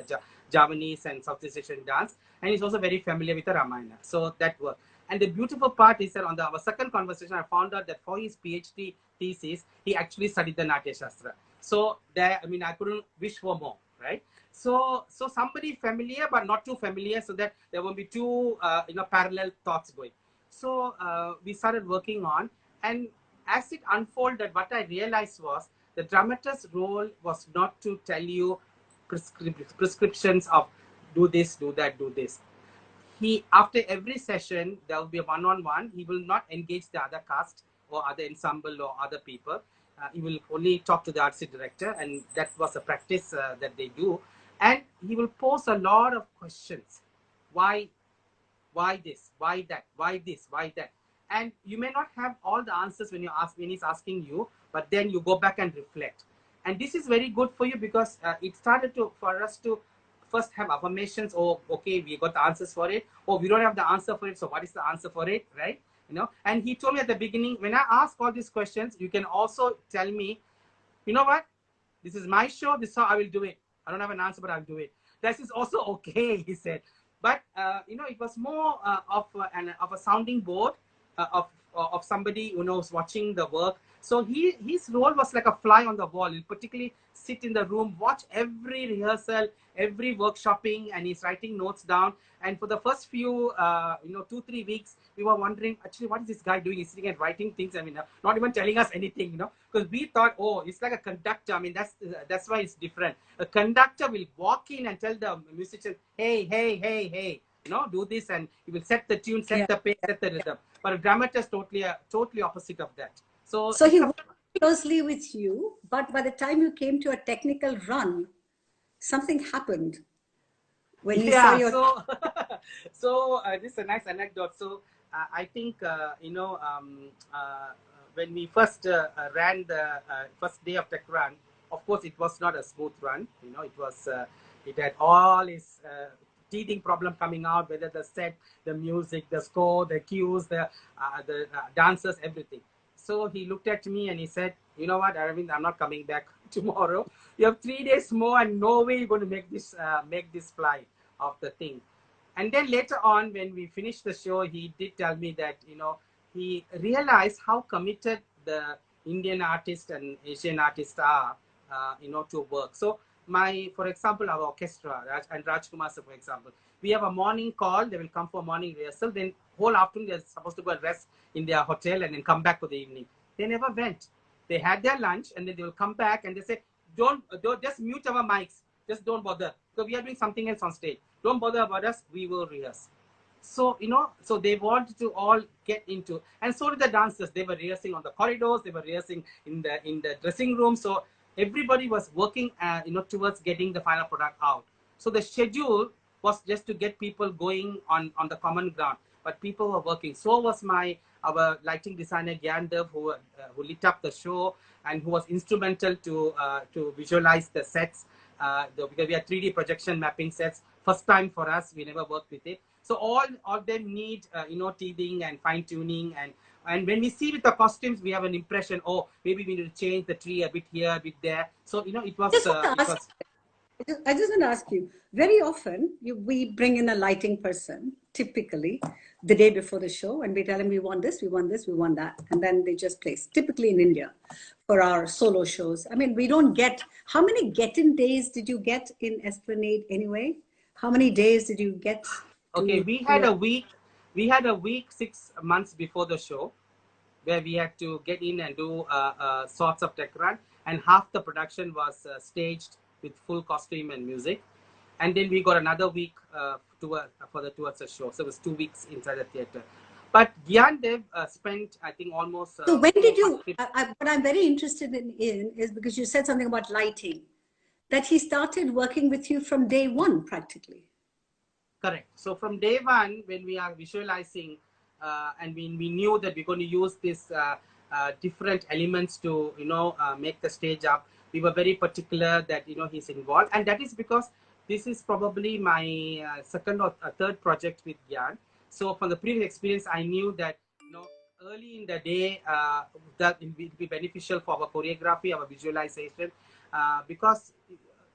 Javanese and Southeast Asian dance, and he's also very familiar with the Ramayana. So that worked. And the beautiful part is that on our second conversation, I found out that for his PhD thesis, he actually studied the Natya Shastra. So there, I couldn't wish for more, right? So somebody familiar but not too familiar, so that there won't be two parallel thoughts going. So we started working on, and as it unfolded, what I realized was the dramaturg's role was not to tell you prescriptions of do this, do that, do this. He, after every session, there will be a one-on-one. He will not engage the other cast or other ensemble or other people. He will only talk to the artistic director, and that was a practice that they do. And he will pose a lot of questions. Why this? Why that? Why this? Why that? And you may not have all the answers when he's asking you, but then you go back and reflect. And this is very good for you because it started for us to first have affirmations. Oh, okay, we got the answers for it. Oh, we don't have the answer for it. So what is the answer for it, right? And he told me at the beginning, when I ask all these questions, you can also tell me, you know what? This is my show. This is how I will do it. I don't have an answer, but I'll do it. This is also okay, he said. But it was more of a sounding board of somebody who knows watching the work. So his role was like a fly on the wall. He'll particularly sit in the room, watch every rehearsal, every workshopping, and he's writing notes down. And for the first few 2-3 weeks, we were wondering, actually, what is this guy doing? He's sitting and writing things. Not even telling us anything, because we thought, oh, it's like a conductor. That's why it's different. A conductor will walk in and tell the musician, hey, do this, and he will set the tune, set the pace, set the rhythm. But a dramatist totally opposite of that. So he worked closely with you, but by the time you came to a technical run, something happened. When you saw your... So this is a nice anecdote. So I think when we first ran the first day of tech run, of course it was not a smooth run. It had all its teething problem coming out, whether the set, the music, the score, the cues, the dancers, everything. So he looked at me and he said, you know what, Aravinth, I'm not coming back tomorrow. You have 3 days more, and no way you're going to make this fly of the thing. And then later on, when we finished the show, he did tell me that, he realized how committed the Indian artists and Asian artists are, to work. So for example, our orchestra, and Rajkumar, for example, we have a morning call. They will come for morning rehearsal. Then whole afternoon, they're supposed to go and rest in their hotel and then come back for the evening. They never went. They had their lunch, and then they will come back and they say, don't just mute our mics. Just don't bother. So we are doing something else on stage. Don't bother about us. We will rehearse. So, so they wanted to all get into, and so did the dancers. They were rehearsing on the corridors. They were rehearsing in the dressing room. So everybody was working, towards getting the final product out. So the schedule was just to get people going on the common ground, but people were working. So was our lighting designer Gyandev, who lit up the show and who was instrumental to visualize the sets. Because we had 3D projection mapping sets, first time for us. We never worked with it. So all of them need teething and fine tuning, and when we see with the costumes, we have an impression. Oh, maybe we need to change the tree a bit here, a bit there. So it was. I just want to ask you, very often we bring in a lighting person, typically the day before the show, and we tell them we want this, we want this, we want that. And then they just place, typically in India, for our solo shows. I mean, we don't get, how many get-in days did you get in Esplanade anyway? How many days did you get? Okay, we had a week 6 months before the show, where we had to get in and do sorts of tech run, and half the production was staged with full costume and music, and then we got another week for the towards the show. So it was 2 weeks inside the theater. But Gyan Dev spent, I think, almost. So when did you? What I'm very interested in is because you said something about lighting, that he started working with you from day one, practically. Correct. So from day one, when we are visualizing, and we knew that we're going to use this different elements to make the stage up, we were very particular that he's involved, and that is because this is probably my second or third project with Gyan. So from the previous experience, I knew that early in the day that it will be beneficial for our choreography, our visualization, because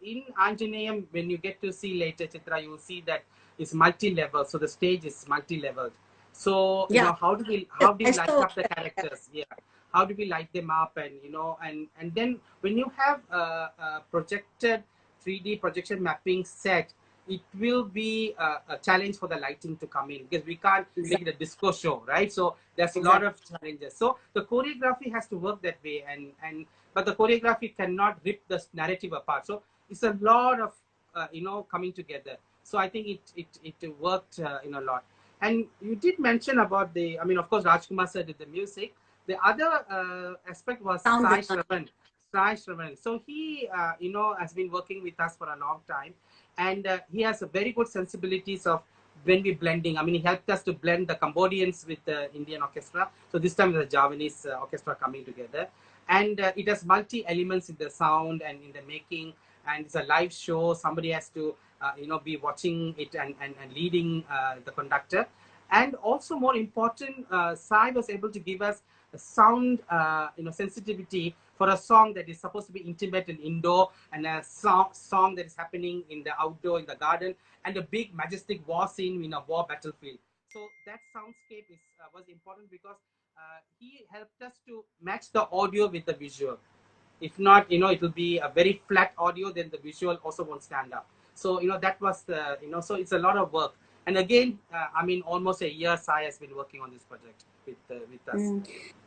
in Anjaneyam, when you get to see later Chithra, you will see that it's multi-level. So the stage is multi-leveled. So how do we light up the characters? Yeah, how do we light them up? And and then when you have a projected 3D projection mapping set, it will be a challenge for the lighting to come in, because we can't make it a disco show, right? So there's a lot of challenges. So the choreography has to work that way, but the choreography cannot rip the narrative apart. So it's a lot of coming together. So I think it worked a lot. And you did mention about of course, Rajkumar sir did the music. The other aspect was Sai Shravan. So he, has been working with us for a long time. And he has a very good sensibilities of when we're blending. He helped us to blend the Cambodians with the Indian orchestra. So this time the Javanese orchestra coming together. And it has multi-elements in the sound and in the making. And it's a live show. Somebody has to be watching it and leading the conductor. And also more important, Sai was able to give us a sound sensitivity for a song that is supposed to be intimate and indoor, and a song that is happening in the outdoor, in the garden, and a big majestic war scene in a war battlefield. So that soundscape was important because he helped us to match the audio with the visual. If not, it will be a very flat audio, then the visual also won't stand up. So, that was the, so it's a lot of work. And again, almost a year Sai has been working on this project with us.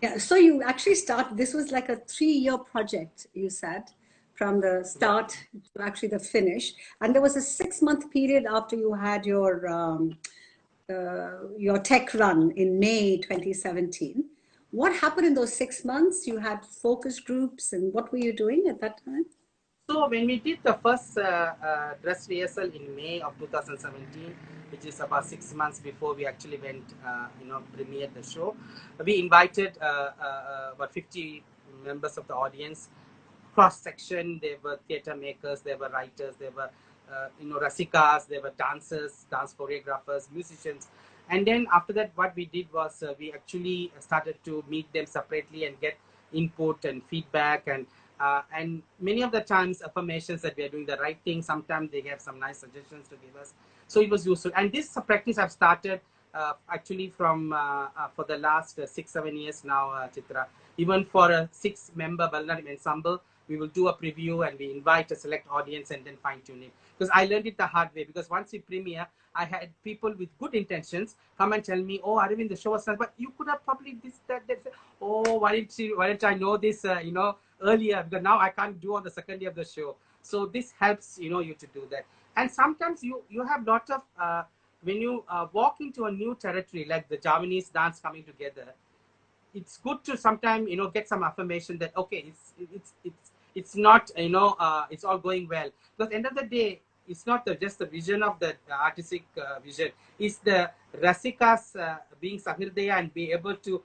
Yeah, so you actually this was like a 3-year project, you said, from the start to actually the finish. And there was a 6-month period after you had your tech run in May 2017. What happened in those 6 months? You had focus groups, and what were you doing at that time? So when we did the first dress rehearsal in May of 2017, which is about 6 months before we actually went, premiered the show, we invited about 50 members of the audience, cross-section. There were theatre makers, there were writers, there were, rasikas, there were dancers, dance choreographers, musicians. And then after that, what we did was we actually started to meet them separately and get input and feedback, and many of the times affirmations that we are doing the right thing. Sometimes they have some nice suggestions to give us. So it was useful. And this practice I've started actually from for the last 6-7 years now, Chithra. Even for a 6-member Bharatanatyam ensemble, we will do a preview and we invite a select audience and then fine tune it. Because I learned it the hard way, because once we premiere, I had people with good intentions come and tell me, oh, Aravinth, the show was nice, but you could have probably this, that. Oh, why didn't I know this, earlier? Because now I can't do on the second day of the show. So this helps, you to do that. And sometimes you have lot of, when you walk into a new territory, like the Javanese dance coming together, it's good to sometimes, get some affirmation that, okay, it's not, it's all going well. Because at the end of the day, it's not just the vision of the artistic vision. It's the rasikas being sahirdaya and be able to,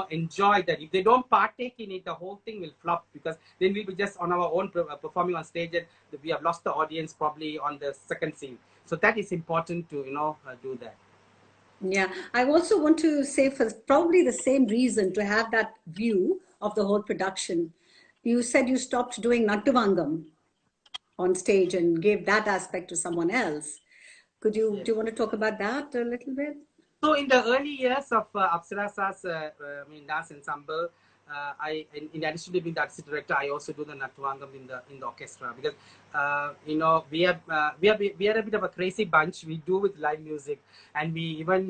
enjoy that. If they don't partake in it, the whole thing will flop, because then we'll be just on our own performing on stage, and we have lost the audience probably on the second scene. So that is important to, do that. Yeah, I also want to say, for probably the same reason, to have that view of the whole production, you said you stopped doing Nattobangam. on stage and gave that aspect to someone else. Do you want to talk about that a little bit? So in the early years of Apsarasa's dance ensemble, in addition to being the artistic director, I also do the Nattobangam in the orchestra, because we are a bit of a crazy bunch. We do with live music, and we even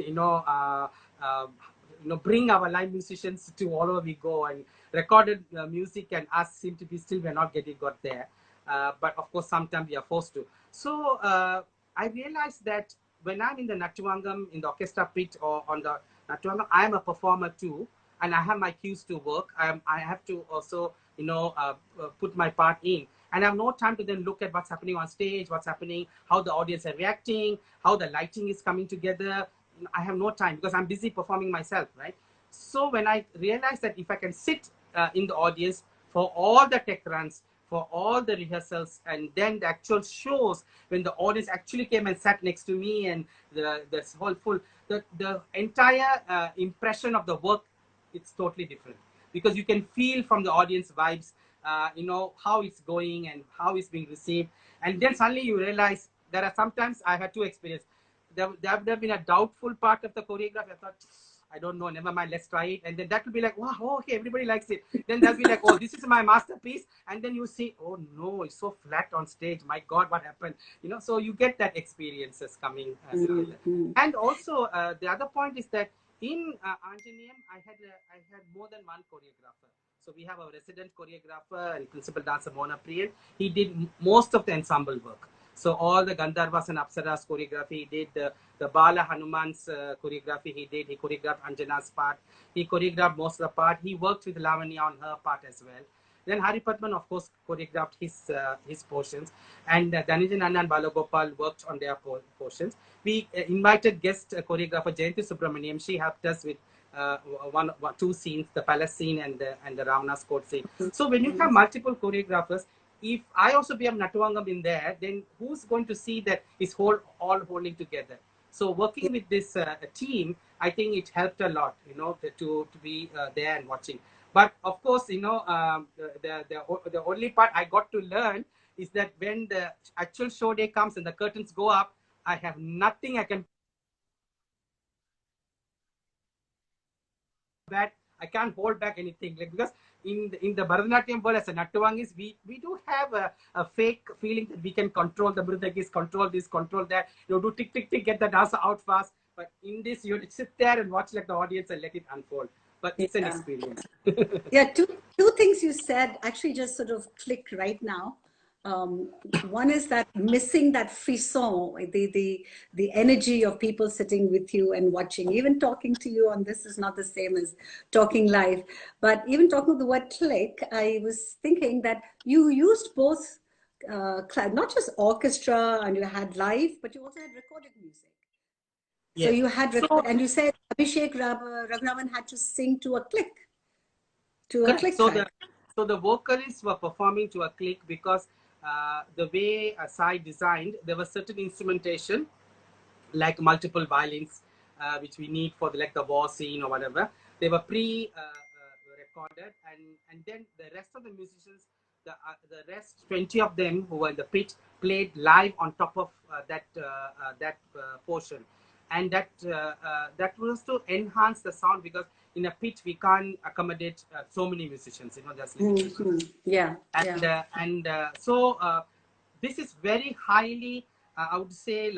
bring our live musicians to all over we go, and recorded music and us seem to be still we're not got there, but of course sometimes we are forced to. So I realized that when I'm in the Nattobangam, in the orchestra pit or on the Nattobangam, I'm a performer too, and I have my cues to work. I have to also, put my part in. And I have no time to then look at what's happening on stage, what's happening, how the audience are reacting, how the lighting is coming together. I have no time because I'm busy performing myself, right? So when I realized that if I can sit in the audience for all the tech runs, for all the rehearsals, and then the actual shows, when the audience actually came and sat next to me, and the entire impression of the work, it's totally different, because you can feel from the audience vibes, how it's going and how it's being received. And then suddenly you realize there are sometimes I had two experiences. There have been a doubtful part of the choreography. I thought, I don't know, never mind, let's try it. And then that will be like, wow, okay, everybody likes it. Then they'll be like, oh, this is my masterpiece. And then you see, oh no, it's so flat on stage. My God, what happened? So you get that experiences coming. And also, the other point is that in Anjaneyam, I had more than one choreographer. So we have a resident choreographer and principal dancer, Mona Priyan. He did most of the ensemble work. So all the Gandharvas and Apsaras choreography, he did the Bala Hanumans choreography, he choreographed Anjana's part, he choreographed most of the part, he worked with Lavanya on her part as well. Then Hari Padman, of course, choreographed his portions, and Dhananjay and Balagopal worked on their portions. We invited guest choreographer Jayanti Subramaniam. She helped us with two scenes, the palace scene and the Ravana's court scene. So when you have multiple choreographers, if I also be a Nattobangam in there, then who's going to see that it's all holding together? So working with this team, I think it helped a lot, to be there and watching. But of course, the only part I got to learn is that when the actual show day comes and the curtains go up, I have nothing I can back. I can't hold back anything, because in the Bharatanatyam world as a Nattobangis, we do have a fake feeling that we can control the Mridangis, control this, control that, do tick tick tick, get the dancer out fast. But in this, you sit there and watch like the audience and let it unfold. But it's an experience. Yeah, two things you said actually just sort of click right now. One is that missing that frisson, the energy of people sitting with you and watching. Even talking to you on this is not the same as talking live. But even talking the word click, I was thinking that you used both, not just orchestra and you had live, but you also had recorded music. Yes. So you had, and you said Abhishek Raghunavan had to sing to a click. To a click. So the vocalists were performing to a click, because the way Sai designed, there was certain instrumentation, like multiple violins, which we need for the war scene or whatever. They were recorded, and then the rest of the musicians, the rest 20 of them who were in the pit, played live on top of that portion. And that was to enhance the sound, because in a pit we can't accommodate so many musicians, there's limitations. Yeah. And so this is very highly, I would say,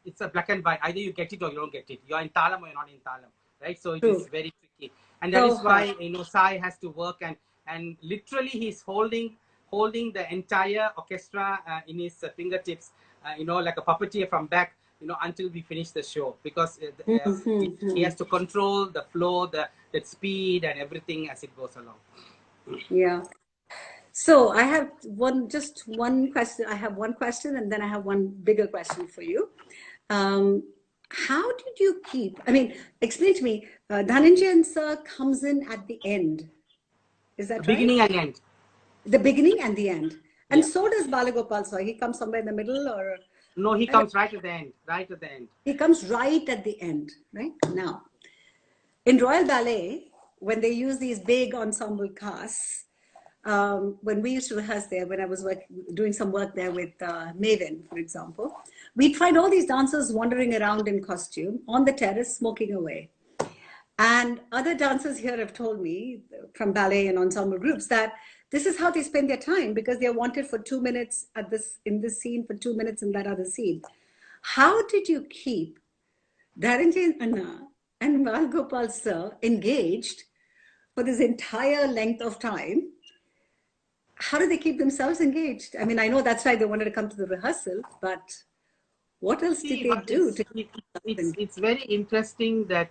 it's a black and white. Either you get it or you don't get it. You're in Talam or you're not in Talam, right? So it is very tricky, and that is why Sai has to work, and literally he's holding the entire orchestra in his fingertips, like a puppeteer from back, until we finish the show, because he has to control the flow, the speed and everything as it goes along. Yeah. So I have just one question. I have one question, and then I have one bigger question for you. How did you keep, explain to me, Dhananjay sir comes in at the end. Is that right? Beginning and end. The beginning and the end. And so does Balagopal sir. He comes somewhere in the middle, or? No, he comes right at the end. Right at the end. He comes right at the end, right? Now, in Royal Ballet, when they use these big ensemble casts, when we used to rehearse there, when I was doing some work there with Maven, for example, we'd find all these dancers wandering around in costume on the terrace, smoking away. And other dancers here have told me from ballet and ensemble groups that this is how they spend their time, because they're wanted for 2 minutes in this scene, for 2 minutes in that other scene. How did you keep Dharanjay Anna and Valgopal sir engaged for this entire length of time? How do they keep themselves engaged? I mean, I know that's why they wanted to come to the rehearsal, but what else did they do? It's very interesting that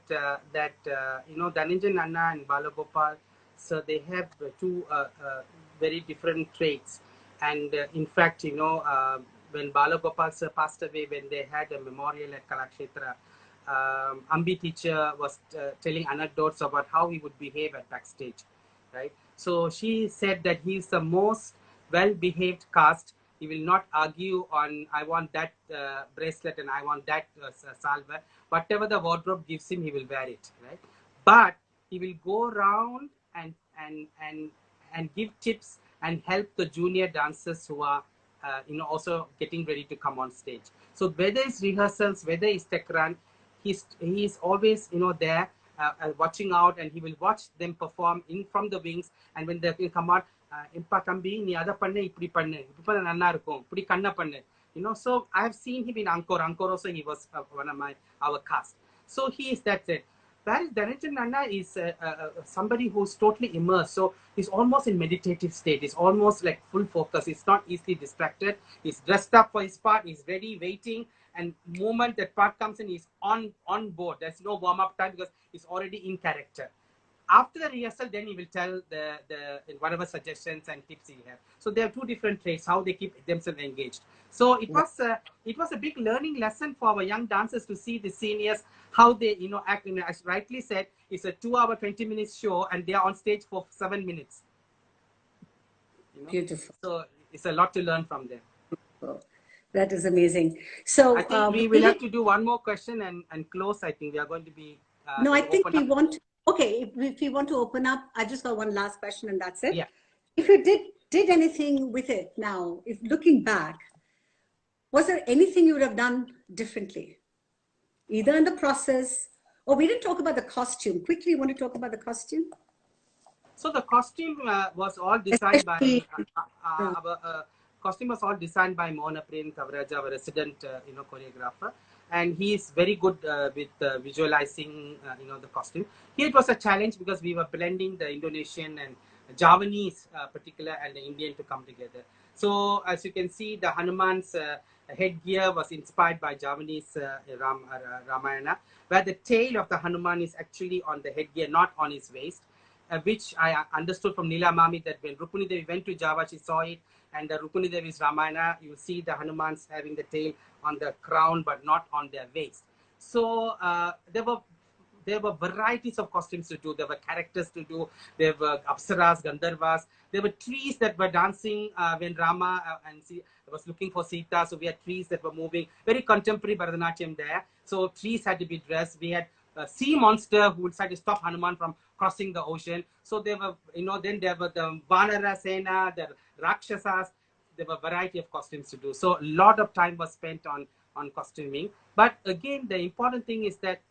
you know, Dhananjay Anna and Balagopal, so they have two very different traits. And in fact, you know, when Balagopal sir passed away, when they had a memorial at Kalakshetra, Ambi teacher was telling anecdotes about how he would behave at backstage, right? So she said that he's the most well-behaved cast. He will not argue on, I want that bracelet and I want that salve. Whatever the wardrobe gives him, he will wear it, right? But he will go around and give tips and help the junior dancers who are, you know, also getting ready to come on stage. So whether it's rehearsals, whether it's tech run, he's always, you know, there watching out, and he will watch them perform in from the wings. And when they come out, you know, so I have seen him in Angkor also. He was one of our cast. So he is that set. Whereas Dhananjay Nana is somebody who's totally immersed. So he's almost in meditative state. He's almost like full focus. He's not easily distracted. He's dressed up for his part. He's ready, waiting. And moment that part comes in, he's on board. There's no warm-up time because he's already in character. After the rehearsal, then he will tell the whatever suggestions and tips he has. So there are two different traits, how they keep themselves engaged. So it was a big learning lesson for our young dancers to see the seniors, how they, you know, act. As rightly said, it's a 2-hour, 20-minute show, and they are on stage for 7 minutes. You know? Beautiful. So it's a lot to learn from them. Oh, that is amazing. So I think we will have to do one more question and close. I think we are going to be. No, I think we want. Okay, if you want to open up, I just got one last question and that's it. Yeah. If you did anything with it now, if looking back, was there anything you would have done differently? Either in the process, or we didn't talk about the costume. Quickly, you want to talk about the costume? So the costume was all designed by our costume was all designed by Mona Prem Kavaraja, our resident you know, choreographer. And he is very good with visualizing, you know, the costume. Here it was a challenge because we were blending the Indonesian and Javanese particular and the Indian to come together. So as you can see, the Hanumans headgear was inspired by Javanese Ramayana, where the tail of the Hanuman is actually on the headgear, not on his waist, which I understood from Neela Mami that when Rukmini Devi went to Java, she saw it, and the Rukmini Devi's Ramayana, you see the Hanumans having the tail on the crown but not on their waist. So there were varieties of costumes to do. There were characters to do. There were Apsaras, Gandharvas. There were trees that were dancing when Rama was looking for Sita. So we had trees that were moving. Very contemporary Bharatanatyam there. So trees had to be dressed. We had a sea monster who would try to stop Hanuman from crossing the ocean. So there were, you know, then there were the Vanara Sena, the Rakshasas. There were a variety of costumes to do. So a lot of time was spent on costuming. But again, the important thing is that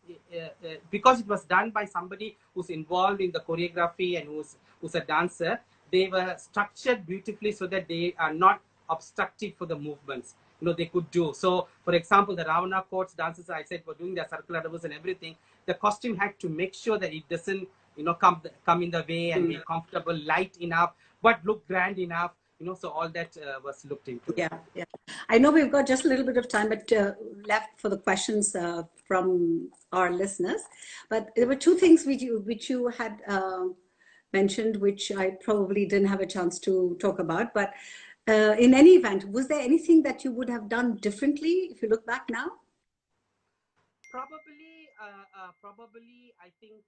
because it was done by somebody who's involved in the choreography and who's a dancer, they were structured beautifully so that they are not obstructive for the movements, you know, they could do. So, for example, the Ravana courts dancers, I said, were doing their circular doubles and everything. The costume had to make sure that it doesn't, you know, come in the way and be comfortable, light enough, but look grand enough. You know, so all that was looked into. Yeah, yeah. I know we've got just a little bit of time, but left for the questions from our listeners. But there were two things which you had mentioned, which I probably didn't have a chance to talk about. But in any event, was there anything that you would have done differently if you look back now? Probably, I think,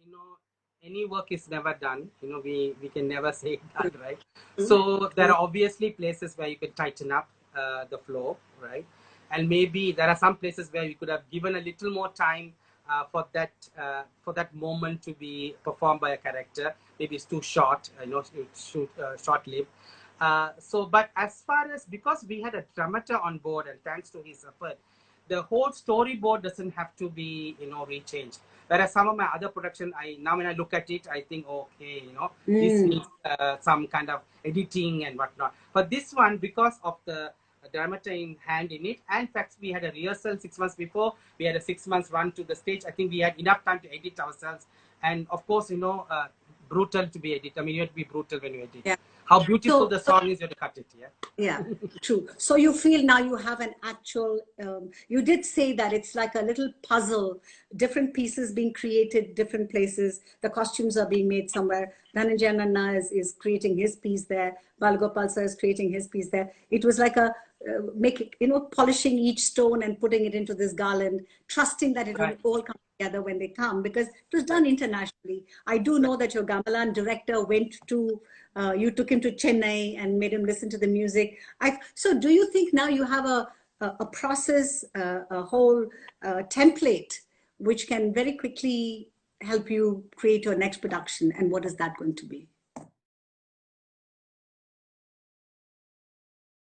you know, any work is never done. You know, we can never say that, right? So there are obviously places where you can tighten up the flow, right? And maybe there are some places where you could have given a little more time for that moment to be performed by a character. maybe it's too short, short-lived. But as far as, because we had a dramaturg on board, and thanks to his effort, the whole storyboard doesn't have to be, rechanged. Whereas some of my other production, now when I look at it, I think, okay, this needs some kind of editing and whatnot. But this one, because of the dramaturg hand in it, and in fact, we had a rehearsal 6 months before, we had a 6 months run to the stage. I think we had enough time to edit ourselves. And of course, brutal to be edited. I mean, you have to be brutal when you edit. Yeah. How beautiful the song is, you have to cut it. Yeah, true. So you feel now you have an actual, you did say that it's like a little puzzle, different pieces being created, different places, the costumes are being made somewhere. Dhananjay is creating his piece there. Balgopal sir is creating his piece there. It was like polishing each stone and putting it into this garland, trusting that it will all come together when they come, because it was done internationally. I do know that your Gamelan director went to, you took him to Chennai and made him listen to the music. So do you think now you have a process, a whole template, which can very quickly help you create your next production? And what is that going to be?